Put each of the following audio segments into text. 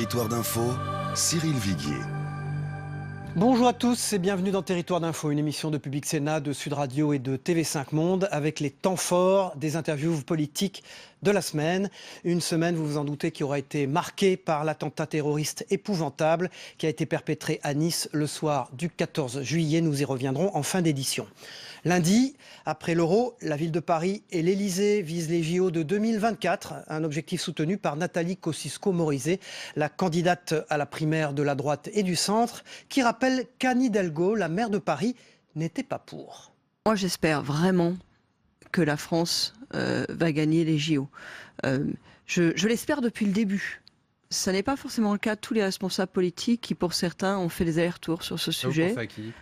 Territoire d'info, Cyril Viguier. Bonjour à tous et bienvenue dans Territoire d'Info, une émission de Public Sénat, de Sud Radio et de TV5 Monde avec les temps forts des interviews politiques de la semaine. Une semaine, vous vous en doutez, qui aura été marquée par l'attentat terroriste épouvantable qui a été perpétré à Nice le soir du 14 juillet. Nous y reviendrons en fin d'édition. Lundi, après l'Euro, la ville de Paris et l'Élysée visent les JO de 2024, un objectif soutenu par Nathalie Kosciusko-Morizet, la candidate à la primaire de la droite et du centre, qui rappelle qu'Anne Hidalgo, la maire de Paris, n'était pas pour. Moi, j'espère vraiment que la France va gagner les JO. Je l'espère depuis le début. Ce n'est pas forcément le cas de tous les responsables politiques qui, pour certains, ont fait des allers-retours sur ce sujet. Vous pensez à qui ?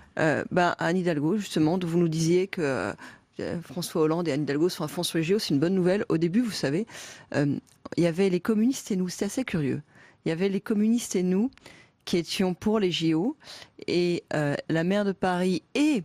Anne Hidalgo, justement, dont vous nous disiez que François Hollande et Anne Hidalgo sont à fond sur les JO. C'est une bonne nouvelle. Au début, vous savez, il y avait les communistes et nous. C'était assez curieux. Il y avait les communistes et nous qui étions pour les JO. Et la maire de Paris et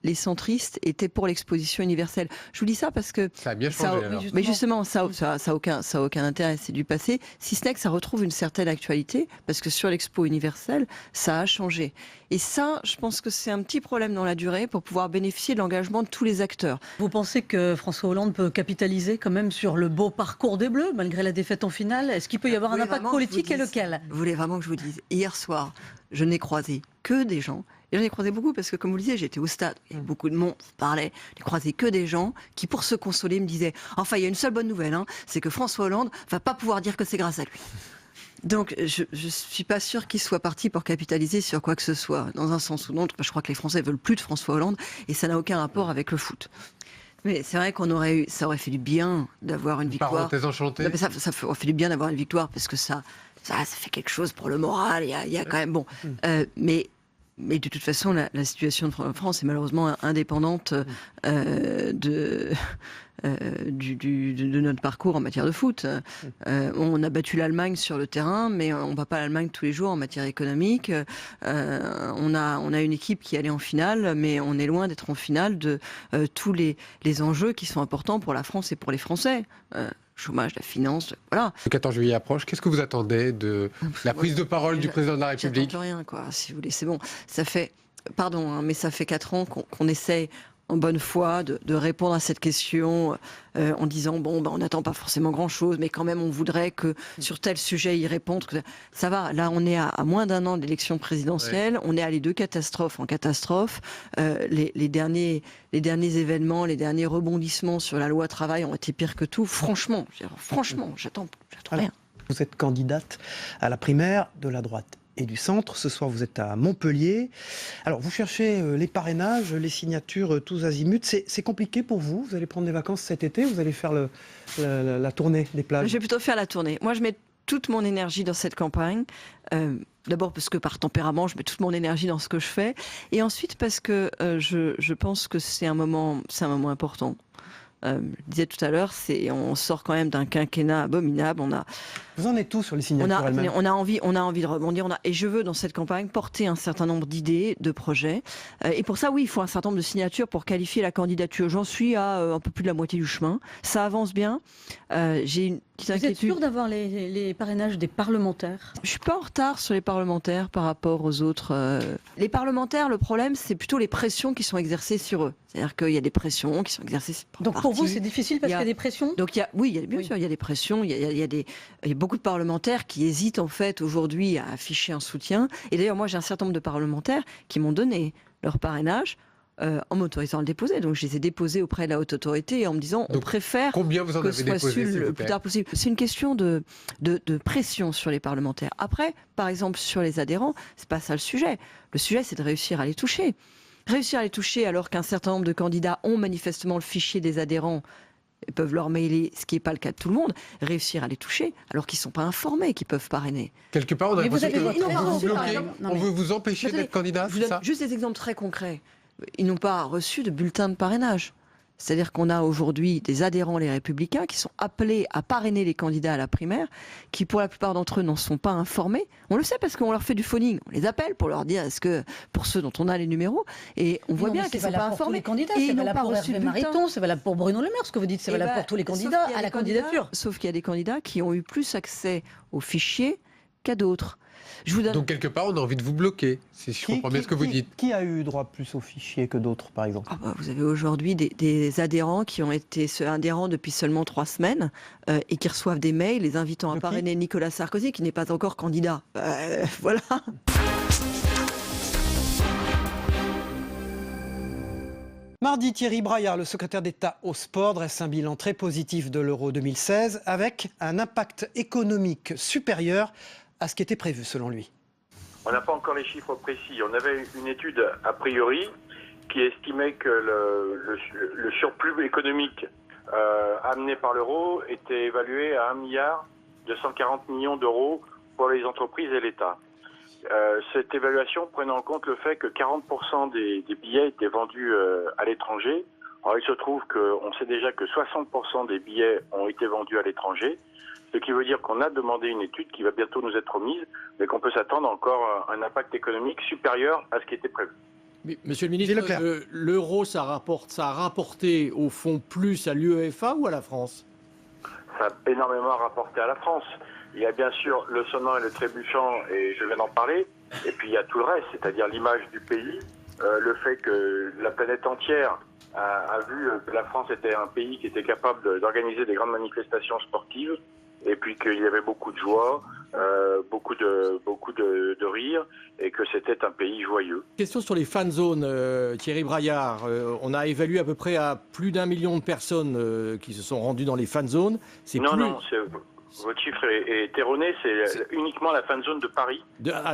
les centristes étaient pour l'exposition universelle. Je vous dis ça parce que ça a bien changé. Mais justement, ça a aucun intérêt, c'est du passé. Si ce n'est que ça retrouve une certaine actualité, parce que sur l'expo universelle, ça a changé. Et ça, je pense que c'est un petit problème dans la durée pour pouvoir bénéficier de l'engagement de tous les acteurs. Vous pensez que François Hollande peut capitaliser quand même sur le beau parcours des Bleus, malgré la défaite en finale? Est-ce qu'il peut y avoir un impact politique et lequel? Vous voulez vraiment que je vous dise? Hier soir, je n'ai croisé que des gens. Et j'en ai croisé beaucoup parce que, comme vous le disiez, j'étais au stade. Il y avait beaucoup de monde, on parlait. Je n'ai croisé que des gens qui, pour se consoler, me disaient « Enfin, il y a une seule bonne nouvelle, c'est que François Hollande va pas pouvoir dire que c'est grâce à lui. » Donc, je ne suis pas sûre qu'il soit parti pour capitaliser sur quoi que ce soit. Dans un sens ou l'autre, je crois que les Français veulent plus de François Hollande et ça n'a aucun rapport avec le foot. Mais c'est vrai ça aurait fait du bien d'avoir une victoire. Parenthèse enchantée. Ça aurait fait du bien d'avoir une victoire parce que ça fait quelque chose pour le moral. Il y a quand même... Bon, mais de toute façon, la situation de France est malheureusement indépendante de notre parcours en matière de foot. On a battu l'Allemagne sur le terrain, mais on ne bat pas l'Allemagne tous les jours en matière économique. On a une équipe qui est allée en finale, mais on est loin d'être en finale de tous les enjeux qui sont importants pour la France et pour les Français. Chômage, la finance, voilà. Le 14 juillet approche. Qu'est-ce que vous attendez de la prise de parole du président de la République? J'attends rien, quoi, si vous voulez. C'est bon. Ça fait, mais ça fait 4 ans qu'on essaie en bonne foi de répondre à cette question en disant on n'attend pas forcément grand-chose, mais quand même on voudrait que sur tel sujet y répondre. Ça va, là on est à moins d'un an de l'élection présidentielle, on est à les deux catastrophes en catastrophe. Les derniers événements, les derniers rebondissements sur la loi travail ont été pires que tout. Franchement, j'attends rien. Vous êtes candidate à la primaire de la droite et du centre. Ce soir, vous êtes à Montpellier. Alors, vous cherchez les parrainages, les signatures tous azimuts. C'est compliqué pour vous? Vous allez prendre des vacances cet été? Vous allez faire la tournée des plages? Je vais plutôt faire la tournée. Moi, je mets toute mon énergie dans cette campagne. D'abord parce que par tempérament, je mets toute mon énergie dans ce que je fais. Et ensuite parce que je pense que c'est un moment important. Je disais tout à l'heure, on sort quand même d'un quinquennat abominable. Vous en êtes tous sur les signatures elles-mêmes? On a envie de rebondir. Et je veux, dans cette campagne, porter un certain nombre d'idées, de projets. Et pour ça, oui, il faut un certain nombre de signatures pour qualifier la candidature. J'en suis à un peu plus de la moitié du chemin. Ça avance bien. J'ai une petite inquiétude. Vous êtes sûr d'avoir les parrainages des parlementaires? Je suis pas en retard sur les parlementaires par rapport aux autres. Les parlementaires, le problème, c'est plutôt les pressions qui sont exercées sur eux. C'est-à-dire qu'il y a des pressions qui sont exercées par Donc pour vous, c'est difficile parce qu'il y a des pressions? Donc bien sûr, il y a des pressions. Il y a beaucoup de parlementaires qui hésitent en fait aujourd'hui à afficher un soutien. Et d'ailleurs, moi, j'ai un certain nombre de parlementaires qui m'ont donné leur parrainage en m'autorisant à le déposer. Donc je les ai déposés auprès de la haute autorité en me disant on préfère combien vous en que avez ce soit déposé, su le plus tard possible. C'est une question de pression sur les parlementaires. Après, par exemple, sur les adhérents, c'est pas ça le sujet. Le sujet, c'est de réussir à les toucher. Réussir à les toucher alors qu'un certain nombre de candidats ont manifestement le fichier des adhérents et peuvent leur mailer, ce qui n'est pas le cas de tout le monde, réussir à les toucher alors qu'ils ne sont pas informés qu'ils peuvent parrainer. Quelque part, on a l'impression que on veut vous empêcher d'être candidat, Je vous donne juste des exemples très concrets. Ils n'ont pas reçu de bulletin de parrainage. C'est-à-dire qu'on a aujourd'hui des adhérents, les Républicains, qui sont appelés à parrainer les candidats à la primaire, qui pour la plupart d'entre eux n'en sont pas informés. On le sait parce qu'on leur fait du phoning. On les appelle pour leur dire, est-ce que, pour ceux dont on a les numéros, et on voit bien qu'ils ne sont pas informés. C'est valable pour Hervé Mariton, c'est valable pour Bruno Le Maire, ce que vous dites, c'est valable pour tous les candidats à la candidature. Sauf qu'il y a des candidats qui ont eu plus accès aux fichiers qu'à d'autres. Donc quelque part, on a envie de vous bloquer, si je comprends bien ce que vous dites. Qui a eu droit plus aux fichiers que d'autres, par exemple? Vous avez aujourd'hui des adhérents qui ont été adhérents depuis seulement 3 semaines et qui reçoivent des mails les invitant à parrainer Nicolas Sarkozy, qui n'est pas encore candidat. Voilà. Mardi, Thierry Braillard, le secrétaire d'État au sport, dresse un bilan très positif de l'Euro 2016 avec un impact économique supérieur à ce qui était prévu selon lui. On n'a pas encore les chiffres précis. On avait une étude a priori qui estimait que le surplus économique amené par l'euro était évalué à 1,240 milliard d'euros pour les entreprises et l'État. Cette évaluation prenait en compte le fait que 40% des billets étaient vendus à l'étranger. Alors il se trouve qu'on sait déjà que 60% des billets ont été vendus à l'étranger. Ce qui veut dire qu'on a demandé une étude qui va bientôt nous être remise, mais qu'on peut s'attendre encore à un impact économique supérieur à ce qui était prévu. Mais, monsieur le ministre, l'euro, ça a rapporté au fond plus à l'UEFA ou à la France? Ça a énormément rapporté à la France. Il y a bien sûr le sonnant et le trébuchant, et je viens d'en parler, et puis il y a tout le reste, c'est-à-dire l'image du pays, le fait que la planète entière a vu que la France était un pays qui était capable d'organiser des grandes manifestations sportives, et puis qu'il y avait beaucoup de joie, beaucoup de rire, et que c'était un pays joyeux. Question sur les fan zones, Thierry Braillard. On a évalué à peu près à plus d'1 million de personnes qui se sont rendues dans les fan zones. Non, votre chiffre est erroné, c'est uniquement la fan zone de Paris.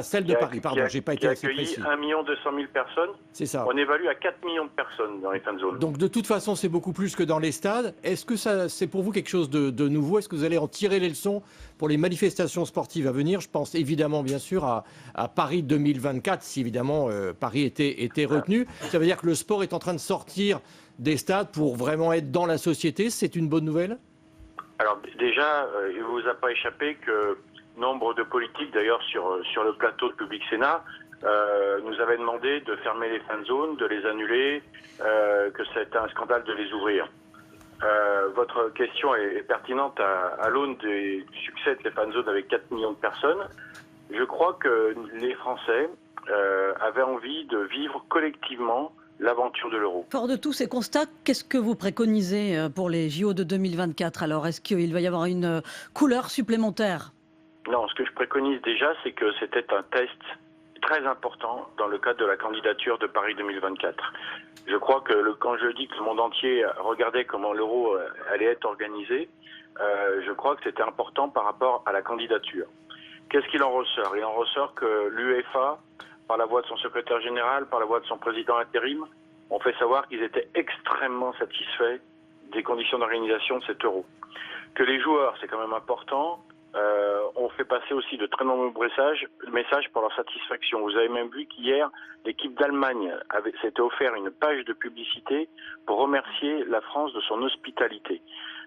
Celle de Paris, pardon, j'ai pas été assez précis. Qui a accueilli 1 200 000 personnes. C'est ça. On évalue à 4 millions de personnes dans les fan zones. Donc de toute façon, c'est beaucoup plus que dans les stades. Est-ce que c'est pour vous quelque chose de nouveau? Est-ce que vous allez en tirer les leçons pour les manifestations sportives à venir? Je pense évidemment, bien sûr, à Paris 2024, si évidemment Paris était retenu. Ça veut dire que le sport est en train de sortir des stades pour vraiment être dans la société. C'est une bonne nouvelle? Alors déjà, il ne vous a pas échappé que nombre de politiques, d'ailleurs sur le plateau de Public Sénat, nous avaient demandé de fermer les fan zones, de les annuler, que c'était un scandale de les ouvrir. Votre question est pertinente à l'aune du succès de les fan zones avec 4 millions de personnes. Je crois que les Français avaient envie de vivre collectivement l'aventure de l'euro. Fort de tous ces constats, qu'est-ce que vous préconisez pour les JO de 2024 alors? Est-ce qu'il va y avoir une couleur supplémentaire? Non, ce que je préconise déjà, c'est que c'était un test très important dans le cadre de la candidature de Paris 2024. Je crois que quand je dis que le monde entier regardait comment l'euro allait être organisé, je crois que c'était important par rapport à la candidature. Qu'est-ce qu'il en ressort? Il en ressort que l'UEFA, par la voix de son secrétaire général, par la voix de son président intérim, ont fait savoir qu'ils étaient extrêmement satisfaits des conditions d'organisation de cet euro. Que les joueurs, c'est quand même important, ont fait passer aussi de très nombreux messages pour leur satisfaction. Vous avez même vu qu'hier, l'équipe d'Allemagne s'était offert une page de publicité pour remercier la France de son hospitalité.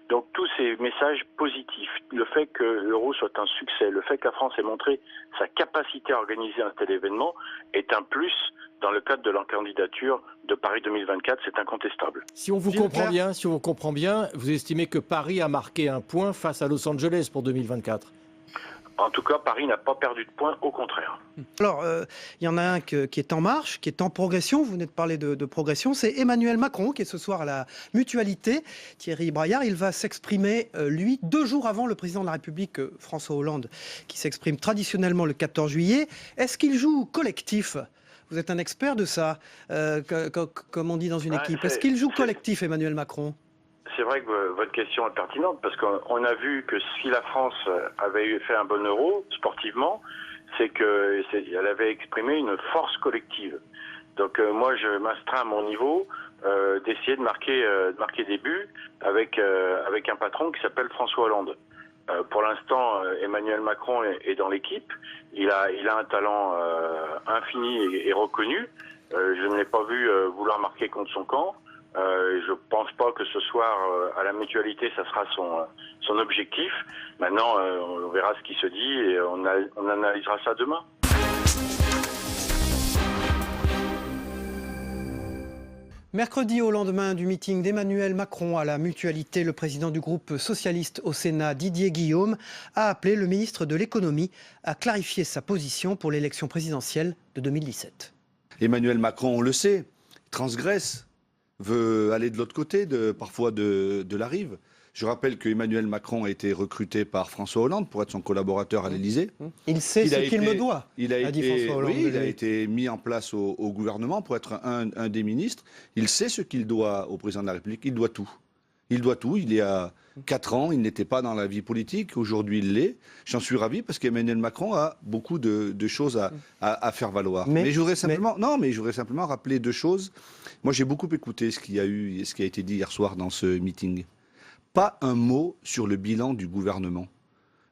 Donc tous ces messages positifs, le fait que l'euro soit un succès, le fait que la France ait montré sa capacité à organiser un tel événement est un plus dans le cadre de leur candidature de Paris 2024, c'est incontestable. Si on vous comprend bien, vous estimez que Paris a marqué un point face à Los Angeles pour 2024? En tout cas, Paris n'a pas perdu de points, au contraire. Alors, il y en a un qui est en marche, qui est en progression. Vous venez de parler de progression. C'est Emmanuel Macron qui est ce soir à la Mutualité. Thierry Braillard, il va s'exprimer, lui, 2 jours avant le président de la République, François Hollande, qui s'exprime traditionnellement le 14 juillet. Est-ce qu'il joue collectif? Vous êtes un expert de ça, comme on dit dans une équipe. Est-ce qu'il joue collectif, Emmanuel Macron? C'est vrai que votre question est pertinente parce qu'on a vu que si la France avait fait un bon euro sportivement, c'est qu'elle avait exprimé une force collective. Donc moi, je m'astreins à mon niveau d'essayer de marquer des buts avec un patron qui s'appelle François Hollande. Pour l'instant, Emmanuel Macron est dans l'équipe. Il a un talent infini et reconnu. Je ne l'ai pas vu vouloir marquer contre son camp. Je pense pas que ce soir, à la mutualité, ça sera son objectif. Maintenant, on verra ce qui se dit et on analysera ça demain. Mercredi, au lendemain du meeting d'Emmanuel Macron à la Mutualité, le président du groupe socialiste au Sénat, Didier Guillaume, a appelé le ministre de l'économie à clarifier sa position pour l'élection présidentielle de 2017. Emmanuel Macron, on le sait, transgresse, veut aller de l'autre côté, parfois de la rive. Je rappelle qu'Emmanuel Macron a été recruté par François Hollande pour être son collaborateur à l'Élysée. Il sait ce qu'il me doit, a dit François Hollande. Oui, il a été mis en place au gouvernement pour être un des ministres. Il sait ce qu'il doit au président de la République. Il doit tout. Il doit tout. Il y a 4 ans, il n'était pas dans la vie politique. Aujourd'hui, il l'est. J'en suis ravi parce qu'Emmanuel Macron a beaucoup de choses à faire valoir. Mais je voudrais simplement rappeler 2 choses. Moi, j'ai beaucoup écouté ce qui a été dit hier soir dans ce meeting. Pas un mot sur le bilan du gouvernement.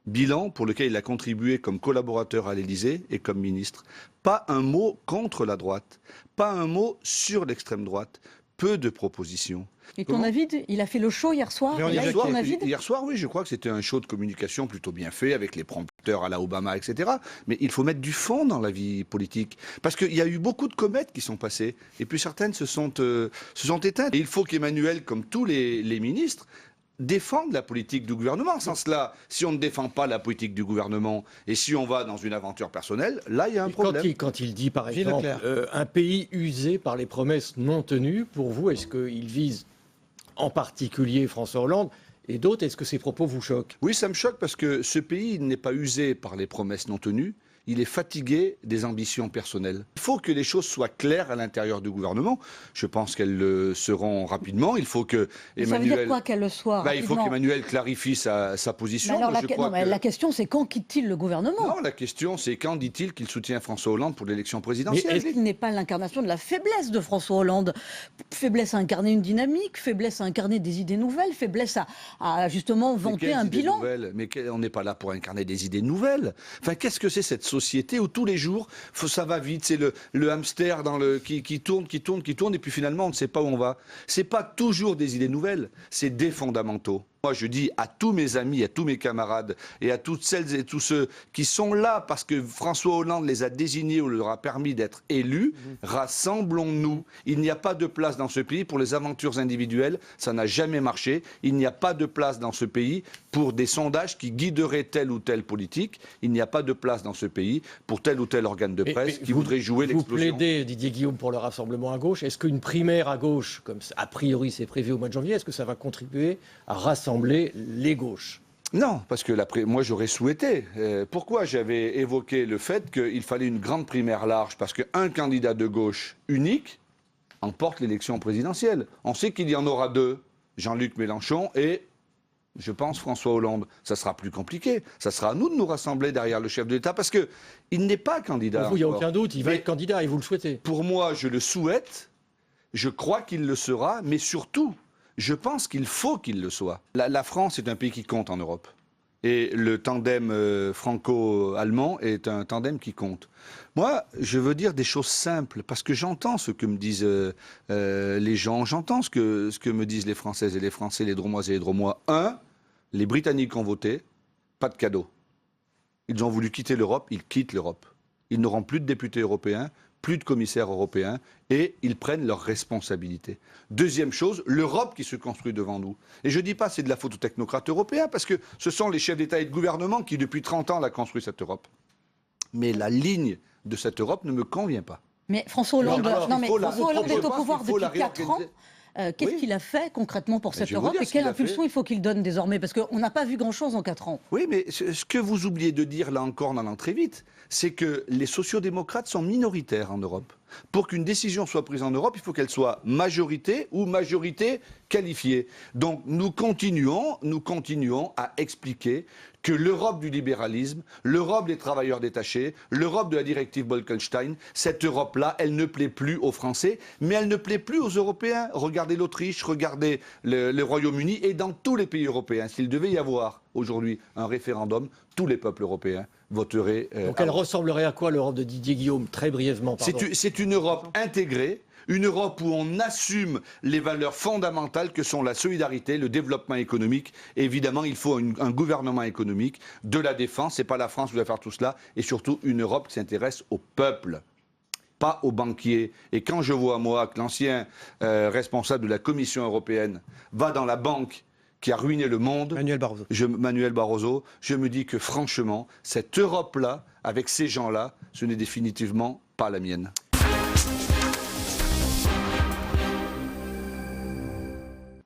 Bilan pour lequel il a contribué comme collaborateur à l'Élysée et comme ministre. Pas un mot contre la droite. Pas un mot sur l'extrême droite. Peu de propositions. Et ton avis, il a fait le show hier soir. Hier soir, oui, je crois que c'était un show de communication plutôt bien fait, avec les prompteurs à la Obama, etc. Mais il faut mettre du fond dans la vie politique. Parce qu'il y a eu beaucoup de comètes qui sont passées, et puis certaines se sont éteintes. Et il faut qu'Emmanuel, comme tous les ministres, défendre la politique du gouvernement. Sans cela, si on ne défend pas la politique du gouvernement et si on va dans une aventure personnelle, là, il y a un problème. Quand il dit, par exemple, un pays usé par les promesses non tenues, pour vous, est-ce qu'il vise en particulier François Hollande et d'autres? Est-ce que ces propos vous choquent? Oui, ça me choque parce que ce pays n'est pas usé par les promesses non tenues. Il est fatigué des ambitions personnelles. Il faut que les choses soient claires à l'intérieur du gouvernement. Je pense qu'elles le seront rapidement. Il faut que Emmanuel... Ça veut dire quoi qu'elle le soit Il faut qu'Emmanuel clarifie sa position. La question, c'est quand quitte-t-il le gouvernement? Non, la question, c'est quand dit-il qu'il soutient François Hollande pour l'élection présidentielle? Mais est-ce qu'il n'est pas l'incarnation de la faiblesse de François Hollande? Faiblesse à incarner une dynamique, faiblesse à incarner des idées nouvelles, faiblesse à justement vanter un bilan. Mais on n'est pas là pour incarner des idées nouvelles. Enfin, qu'est-ce que c'est cette société où tous les jours, ça va vite, c'est le hamster qui tourne, et puis finalement on ne sait pas où on va. C'est pas toujours des idées nouvelles, c'est des fondamentaux. Moi, je dis à tous mes amis, à tous mes camarades et à toutes celles et tous ceux qui sont là parce que François Hollande les a désignés ou leur a permis d'être élus, rassemblons-nous. Il n'y a pas de place dans ce pays pour les aventures individuelles, ça n'a jamais marché. Il n'y a pas de place dans ce pays pour des sondages qui guideraient telle ou telle politique. Il n'y a pas de place dans ce pays pour tel ou tel organe de presse qui voudrait jouer l'explosion. Vous plaidez, Didier Guillaume, pour le rassemblement à gauche. Est-ce qu'une primaire à gauche, comme a priori c'est prévu au mois de janvier, est-ce que ça va contribuer à rassembler les gauches? Non, parce que moi j'aurais souhaité. Pourquoi j'avais évoqué le fait qu'il fallait une grande primaire large? Parce qu'un candidat de gauche unique emporte l'élection présidentielle. On sait qu'il y en aura 2, Jean-Luc Mélenchon et, je pense, François Hollande. Ça sera plus compliqué. Ça sera à nous de nous rassembler derrière le chef de l'État parce qu'il n'est pas candidat. Pour vous, il n'y a aucun doute, il va être candidat et vous le souhaitez. Pour moi, je le souhaite, je crois qu'il le sera, mais surtout, je pense qu'il faut qu'il le soit. La France est un pays qui compte en Europe. Et le tandem franco-allemand est un tandem qui compte. Moi, je veux dire des choses simples, parce que j'entends ce que me disent les gens, j'entends ce que me disent les Françaises et les Français, les Dromoises et les Dromois. Les Britanniques ont voté, pas de cadeau. Ils ont voulu quitter l'Europe, ils quittent l'Europe. Ils n'auront plus de députés européens, plus de commissaires européens, et ils prennent leurs responsabilités. Deuxième chose, l'Europe qui se construit devant nous. Et je ne dis pas c'est de la faute aux technocrates européens, parce que ce sont les chefs d'État et de gouvernement qui, depuis 30 ans, la construit cette Europe. Mais la ligne de cette Europe ne me convient pas. Mais François Hollande, François Hollande est au pouvoir depuis 4 ans. Qu'est-ce qu'il a fait concrètement pour cette Europe et quelle impulsion il faut qu'il donne désormais? Parce qu'on n'a pas vu grand-chose en 4 ans. Oui, mais ce que vous oubliez de dire, là encore, en allant très vite, c'est que les sociodémocrates sont minoritaires en Europe. Pour qu'une décision soit prise en Europe, il faut qu'elle soit majorité ou majorité qualifiée. Donc nous continuons à expliquer que l'Europe du libéralisme, l'Europe des travailleurs détachés, l'Europe de la directive Bolkestein, cette Europe-là, elle ne plaît plus aux Français, mais elle ne plaît plus aux Européens. Regardez l'Autriche, regardez le Royaume-Uni et dans tous les pays européens. S'il devait y avoir aujourd'hui un référendum, tous les peuples européens voterai. Donc elle ressemblerait à quoi l'Europe de Didier Guillaume, très brièvement? C'est une Europe intégrée. Une Europe où on assume les valeurs fondamentales que sont la solidarité, le développement économique. Et évidemment, il faut un gouvernement économique, de la défense. C'est pas la France qui doit faire tout cela. Et surtout, une Europe qui s'intéresse au peuple, pas aux banquiers. Et quand je vois, moi, que l'ancien responsable de la Commission européenne va dans la banque qui a ruiné le monde, Manuel Barroso, je me dis que franchement, cette Europe-là, avec ces gens-là, ce n'est définitivement pas la mienne.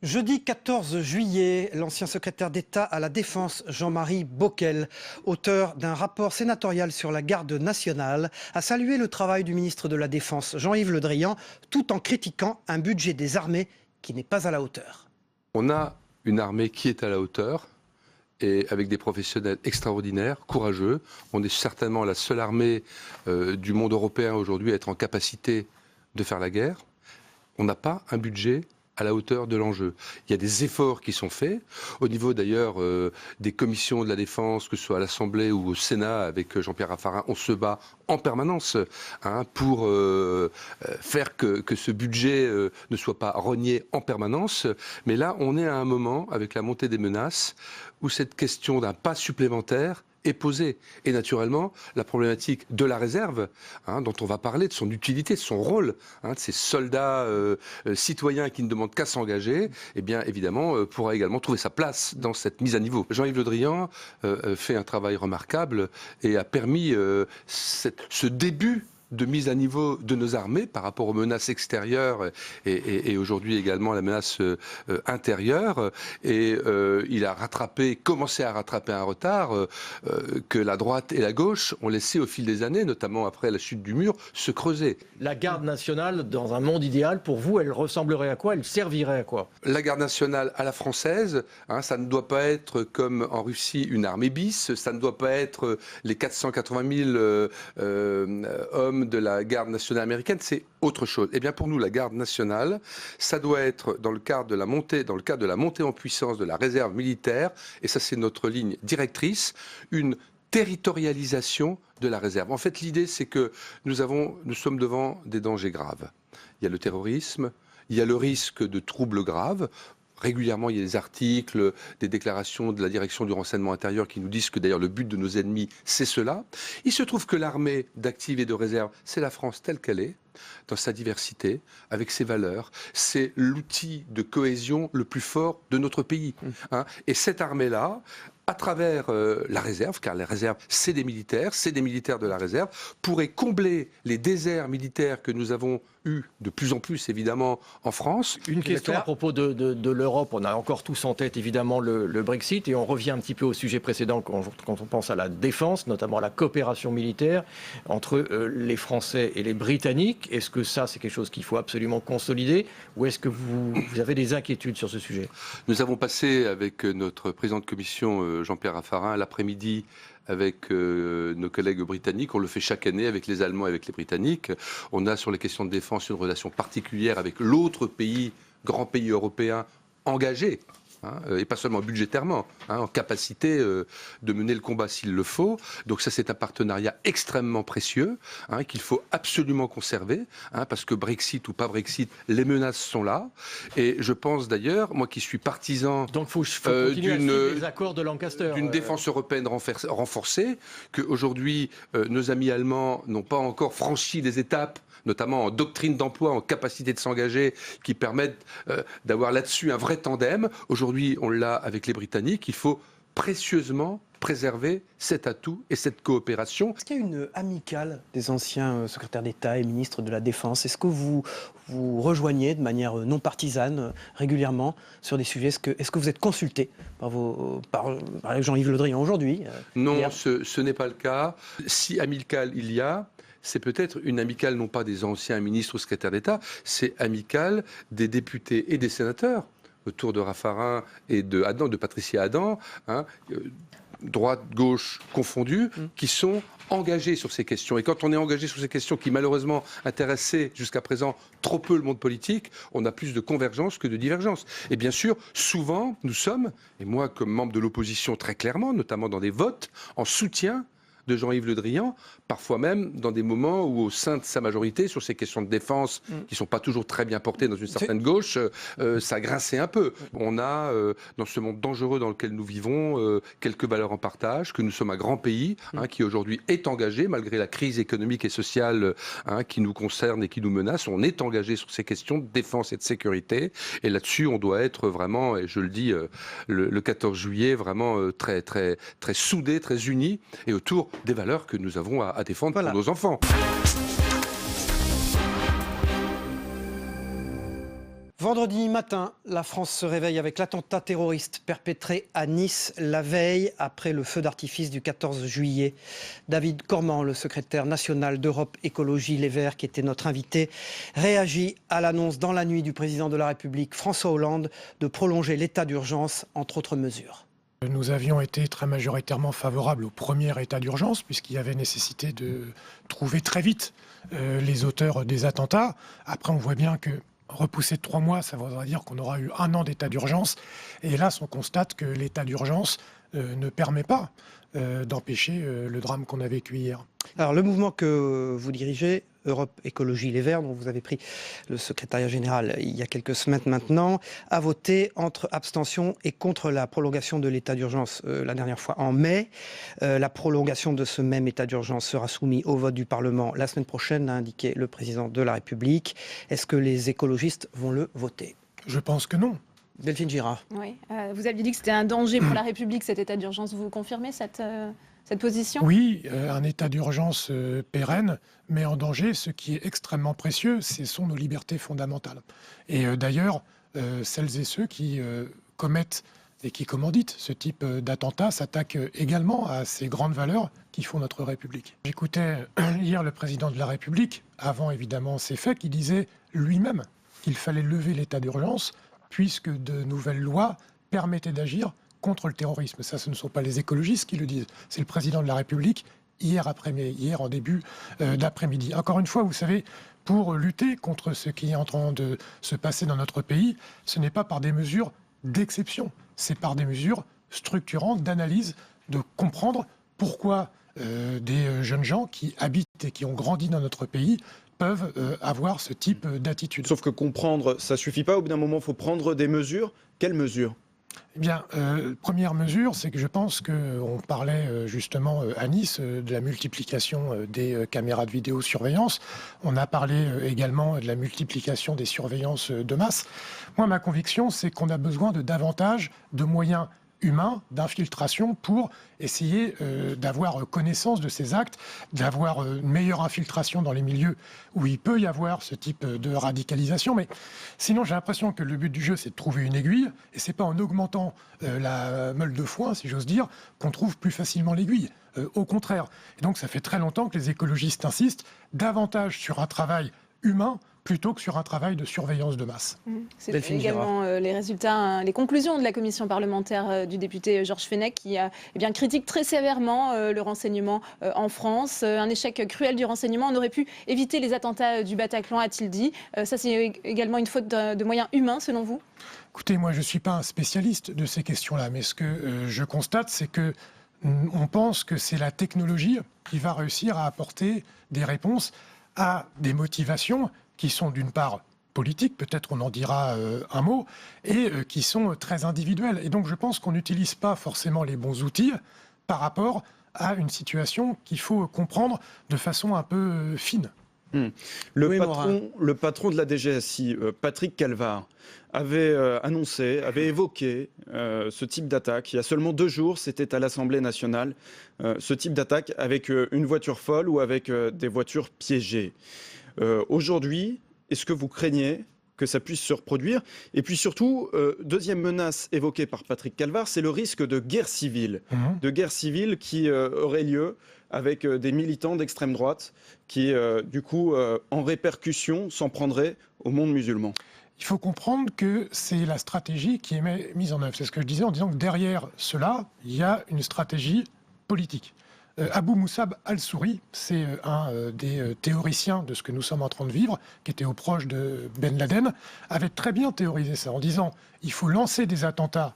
Jeudi 14 juillet, l'ancien secrétaire d'État à la Défense, Jean-Marie Bockel, auteur d'un rapport sénatorial sur la garde nationale, a salué le travail du ministre de la Défense, Jean-Yves Le Drian, tout en critiquant un budget des armées qui n'est pas à la hauteur. On a une armée qui est à la hauteur et avec des professionnels extraordinaires, courageux. On est certainement la seule armée du monde européen aujourd'hui à être en capacité de faire la guerre. On n'a pas un budget à la hauteur de l'enjeu. Il y a des efforts qui sont faits, au niveau d'ailleurs des commissions de la défense, que ce soit à l'Assemblée ou au Sénat, avec Jean-Pierre Raffarin, on se bat en permanence pour faire que ce budget ne soit pas rogné en permanence. Mais là, on est à un moment, avec la montée des menaces, où cette question d'un pas supplémentaire est posée. Et naturellement, la problématique de la réserve, dont on va parler, de son utilité, de son rôle, de ces soldats citoyens qui ne demandent qu'à s'engager, eh bien évidemment, pourra également trouver sa place dans cette mise à niveau. Jean-Yves Le Drian fait un travail remarquable et a permis ce début de mise à niveau de nos armées par rapport aux menaces extérieures et aujourd'hui également à la menace intérieure. Et il a commencé à rattraper un retard que la droite et la gauche ont laissé au fil des années, notamment après la chute du mur, se creuser. La garde nationale, dans un monde idéal, pour vous, elle ressemblerait à quoi? Elle servirait à quoi? La garde nationale à la française, ça ne doit pas être comme en Russie une armée bis, ça ne doit pas être les 480 000 hommes de la garde nationale américaine, c'est autre chose. Eh bien pour nous, la garde nationale, ça doit être dans le cadre de la montée en puissance de la réserve militaire, et ça c'est notre ligne directrice, une territorialisation de la réserve. En fait, l'idée c'est que nous sommes devant des dangers graves. Il y a le terrorisme, il y a le risque de troubles graves. Régulièrement, il y a des articles, des déclarations de la direction du renseignement intérieur qui nous disent que d'ailleurs le but de nos ennemis, c'est cela. Il se trouve que l'armée d'active et de réserve, c'est la France telle qu'elle est, dans sa diversité, avec ses valeurs. C'est l'outil de cohésion le plus fort de notre pays. Et cette armée-là, à travers la réserve, car la réserve, c'est des militaires de la réserve, pourrait combler les déserts militaires que nous avons eus de plus en plus, évidemment, en France. Une question à propos de l'Europe. On a encore tous en tête, évidemment, le Brexit, et on revient un petit peu au sujet précédent quand on pense à la défense, notamment à la coopération militaire entre les Français et les Britanniques. Est-ce que ça, c'est quelque chose qu'il faut absolument consolider, ou est-ce que vous avez des inquiétudes sur ce sujet? Nous avons passé avec notre président de commission, Jean-Pierre Raffarin, l'après-midi avec nos collègues britanniques. On le fait chaque année avec les Allemands et avec les Britanniques. On a sur les questions de défense une relation particulière avec l'autre pays, grand pays européen engagé, et pas seulement budgétairement, en capacité de mener le combat s'il le faut. Donc ça, c'est un partenariat extrêmement précieux, qu'il faut absolument conserver, parce que Brexit ou pas Brexit, les menaces sont là. Et je pense d'ailleurs, moi qui suis partisan des accords de Lancaster, d'une défense européenne renforcée, qu'aujourd'hui nos amis allemands n'ont pas encore franchi les étapes, notamment en doctrine d'emploi, en capacité de s'engager, qui permettent d'avoir là-dessus un vrai tandem. Aujourd'hui, on l'a avec les Britanniques. Il faut précieusement préserver cet atout et cette coopération. Est-ce qu'il y a une amicale des anciens secrétaires d'État et ministres de la Défense? Est-ce que vous rejoignez de manière non partisane régulièrement sur des sujets? Est-ce que vous êtes consulté par Jean-Yves Le Drian aujourd'hui? Non, ce n'est pas le cas. Si amicale il y a, c'est peut-être une amicale non pas des anciens ministres ou secrétaires d'État, c'est amicale des députés et des sénateurs, autour de Raffarin et de Patricia Adam, droite, gauche confondus, qui sont engagés sur ces questions. Et quand on est engagé sur ces questions qui malheureusement intéressaient jusqu'à présent trop peu le monde politique, on a plus de convergence que de divergence. Et bien sûr, souvent, nous sommes, et moi comme membre de l'opposition très clairement, notamment dans des votes, en soutien de Jean-Yves Le Drian, parfois même dans des moments où au sein de sa majorité, sur ces questions de défense qui ne sont pas toujours très bien portées dans une certaine gauche, ça grinçait un peu. On a, dans ce monde dangereux dans lequel nous vivons, quelques valeurs en partage, que nous sommes un grand pays qui aujourd'hui est engagé, malgré la crise économique et sociale qui nous concerne et qui nous menace, on est engagé sur ces questions de défense et de sécurité. Et là-dessus, on doit être vraiment, et je le dis le 14 juillet, vraiment très, très, très soudés, très unis, et autour des valeurs que nous avons à défendre pour nos enfants. Vendredi matin, la France se réveille avec l'attentat terroriste perpétré à Nice la veille après le feu d'artifice du 14 juillet. David Cormand, le secrétaire national d'Europe Écologie Les Verts, qui était notre invité, réagit à l'annonce dans la nuit du président de la République, François Hollande, de prolonger l'état d'urgence, entre autres mesures. Nous avions été très majoritairement favorables au premier état d'urgence, puisqu'il y avait nécessité de trouver très vite les auteurs des attentats. Après, on voit bien que repousser de 3 mois, ça voudrait dire qu'on aura eu 1 an d'état d'urgence. Et hélas, on constate que l'état d'urgence ne permet pas d'empêcher le drame qu'on a vécu hier. Alors, le mouvement que vous dirigez, Europe Écologie Les Verts, dont vous avez pris le secrétariat général il y a quelques semaines maintenant, a voté entre abstention et contre la prolongation de l'état d'urgence la dernière fois en mai. La prolongation de ce même état d'urgence sera soumise au vote du Parlement la semaine prochaine, a indiqué le président de la République. Est-ce que les écologistes vont le voter ? Je pense que non. Delphine Girard. Oui, vous aviez dit que c'était un danger pour la République, cet état d'urgence. Vous confirmez cette position ? Oui, un état d'urgence pérenne met en danger ce qui est extrêmement précieux, ce sont nos libertés fondamentales. Et d'ailleurs, celles et ceux qui commettent et qui commanditent ce type d'attentat s'attaquent également à ces grandes valeurs qui font notre République. J'écoutais hier le président de la République, avant évidemment ces faits, qui disait lui-même qu'il fallait lever l'état d'urgence puisque de nouvelles lois permettaient d'agir contre le terrorisme. Ça, ce ne sont pas les écologistes qui le disent, c'est le président de la République hier en début d'après-midi. Encore une fois, vous savez, pour lutter contre ce qui est en train de se passer dans notre pays, ce n'est pas par des mesures d'exception, c'est par des mesures structurantes, d'analyse, de comprendre pourquoi des jeunes gens qui habitent et qui ont grandi dans notre pays peuvent avoir ce type d'attitude. Sauf que comprendre, ça suffit pas. Au bout d'un moment, il faut prendre des mesures. Quelles mesures ? Eh bien, première mesure, c'est que je pense qu'on parlait justement à Nice de la multiplication des caméras de vidéosurveillance. On a parlé également de la multiplication des surveillances de masse. Moi, ma conviction, c'est qu'on a besoin de davantage de moyens humain d'infiltration pour essayer d'avoir connaissance de ces actes, d'avoir une meilleure infiltration dans les milieux où il peut y avoir ce type de radicalisation. Mais sinon, j'ai l'impression que le but du jeu, c'est de trouver une aiguille, et c'est pas en augmentant la meule de foin, si j'ose dire, qu'on trouve plus facilement l'aiguille. Au contraire. Et donc, ça fait très longtemps que les écologistes insistent davantage sur un travail humain plutôt que sur un travail de surveillance de masse. C'est également les résultats, les conclusions de la commission parlementaire du député Georges Fenech qui critique très sévèrement le renseignement en France. Un échec cruel du renseignement. On aurait pu éviter les attentats du Bataclan, a-t-il dit. Ça, c'est également une faute de moyens humains, selon vous ? Écoutez, moi, je ne suis pas un spécialiste de ces questions-là, mais ce que je constate, c'est que on pense que c'est la technologie qui va réussir à apporter des réponses à des motivations qui sont d'une part politiques, peut-être on en dira un mot, et qui sont très individuelles. Et donc je pense qu'on n'utilise pas forcément les bons outils par rapport à une situation qu'il faut comprendre de façon un peu fine. Le patron de la DGSI, Patrick Calvar, avait évoqué ce type d'attaque. Il y a seulement 2 jours, c'était à l'Assemblée nationale, ce type d'attaque avec une voiture folle ou avec des voitures piégées. Aujourd'hui, est-ce que vous craignez que ça puisse se reproduire ? Et puis surtout, deuxième menace évoquée par Patrick Calvar, c'est le risque de guerre civile. De guerre civile qui aurait lieu avec des militants d'extrême droite qui, du coup, en répercussion, s'en prendraient au monde musulman. Il faut comprendre que c'est la stratégie qui est mise en œuvre. C'est ce que je disais en disant que derrière cela, il y a une stratégie politique. Abou Moussab al-Souri, c'est un des théoriciens de ce que nous sommes en train de vivre, qui était au proche de Ben Laden, avait très bien théorisé ça en disant il faut lancer des attentats,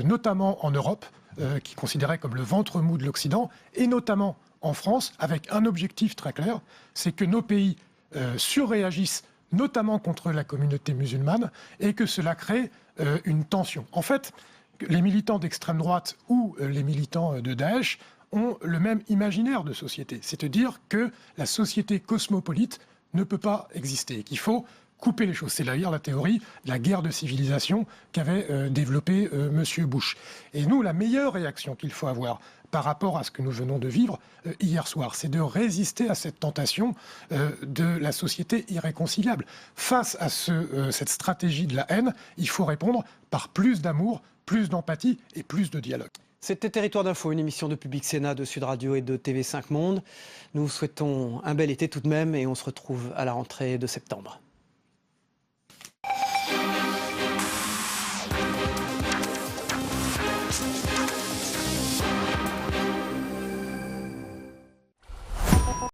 notamment en Europe, qui est considéré comme le ventre mou de l'Occident, et notamment en France avec un objectif très clair, c'est que nos pays surréagissent, notamment contre la communauté musulmane, et que cela crée une tension. En fait, les militants d'extrême droite ou les militants de Daesh ont le même imaginaire de société, c'est-à-dire que la société cosmopolite ne peut pas exister, et qu'il faut couper les choses. C'est d'ailleurs la théorie de la guerre de civilisation qu'avait développée M. Bush. Et nous, la meilleure réaction qu'il faut avoir par rapport à ce que nous venons de vivre hier soir, c'est de résister à cette tentation de la société irréconciliable. Face à cette stratégie de la haine, il faut répondre par plus d'amour, plus d'empathie et plus de dialogue. C'était Territoire d'Info, une émission de Public Sénat, de Sud Radio et de TV5 Monde. Nous vous souhaitons un bel été tout de même et on se retrouve à la rentrée de septembre.